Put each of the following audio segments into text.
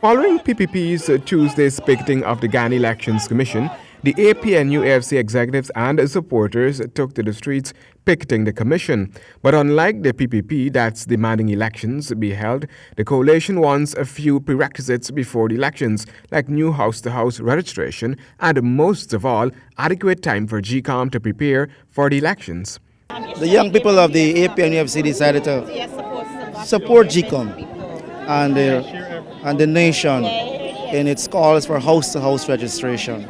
Following PPP's Tuesday's picketing of the Ghana Elections Commission, the APNU AFC executives and supporters took to the streets picketing the commission. But unlike the PPP that's demanding elections be held, the coalition wants a few prerequisites before the elections, like new house-to-house registration and, most of all, adequate time for GCOM to prepare for the elections. The young people of the APNU AFC decided to support GCOM and the nation in its calls for house-to-house registration.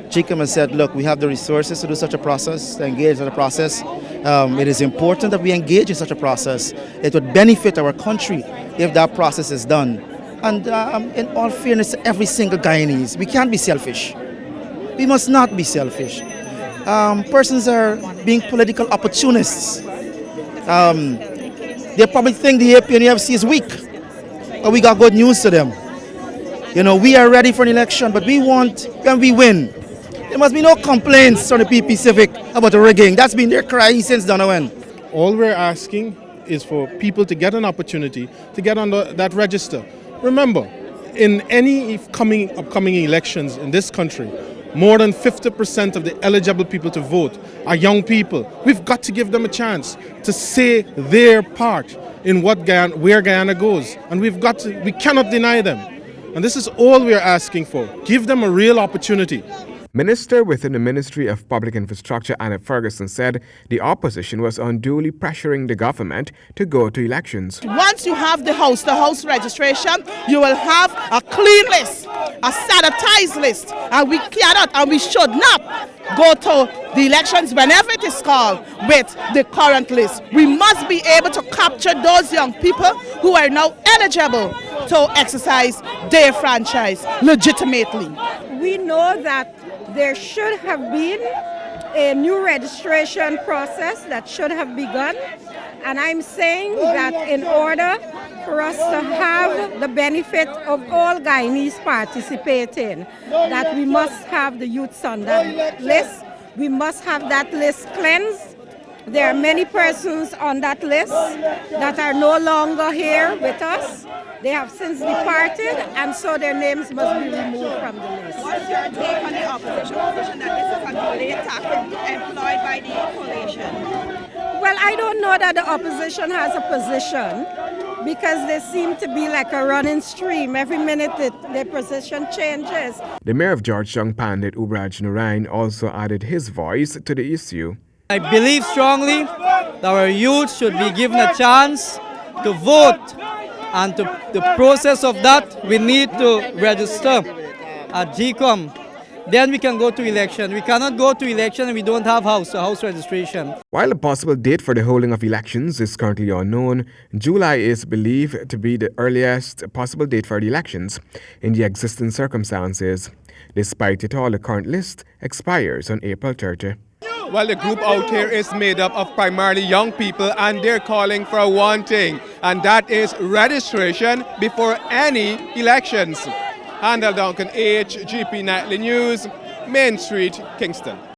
GCOM has said, look, we have the resources to do such a process, to engage in such a process. It is important that we engage in such a process. It would benefit our country if that process is done. And in all fairness to every single Guyanese, we can't be selfish. We must not be selfish. Persons are being political opportunists. They probably think the APNU AFC is weak. But we got good news to them. You know, we are ready for an election, but we want, when we win, there must be no complaints on the PP Civic about the rigging. That's been their cry since Donovan. All we're asking is for people to get an opportunity to get on that register. Remember, in any upcoming elections in this country, more than 50% of the eligible people to vote are young people. We've got to give them a chance to say their part in where Guyana goes. And we cannot deny them. And this is all we are asking for. Give them a real opportunity. Minister within the Ministry of Public Infrastructure, Anna Ferguson, said the opposition was unduly pressuring the government to go to elections. Once you have the house registration, you will have a clean list, a sanitized list, and we cannot and we should not go to the elections whenever it is called with the current list. We must be able to capture those young people who are now eligible to exercise their franchise legitimately. We know that there should have been a new registration process that should have begun, and I'm saying that in order for us to have the benefit of all Guyanese participating, that we must have the youths on that list. We must have that list cleansed. There are many persons on that list that are no longer here with us. They have since departed, and so their names must be removed from the list. What's your take on the opposition position that this is a delayed tactic employed by the coalition? Well, I don't know that the opposition has a position, because they seem to be like a running stream. Every minute their position changes. The mayor of Georgetown, Pandit Ubraj Narain, also added his voice to the issue. I believe strongly that our youth should be given a chance to vote, and to the process of that we need to register at GCOM. Then we can go to election. We cannot go to election and we don't have house registration. While a possible date for the holding of elections is currently unknown, July is believed to be the earliest possible date for the elections in the existing circumstances. Despite it all, the current list expires on April 30. Well, the group out here is made up of primarily young people, and they're calling for one thing, and that is registration before any elections. Handel Duncan, HGP Nightly News, Main Street, Kingston.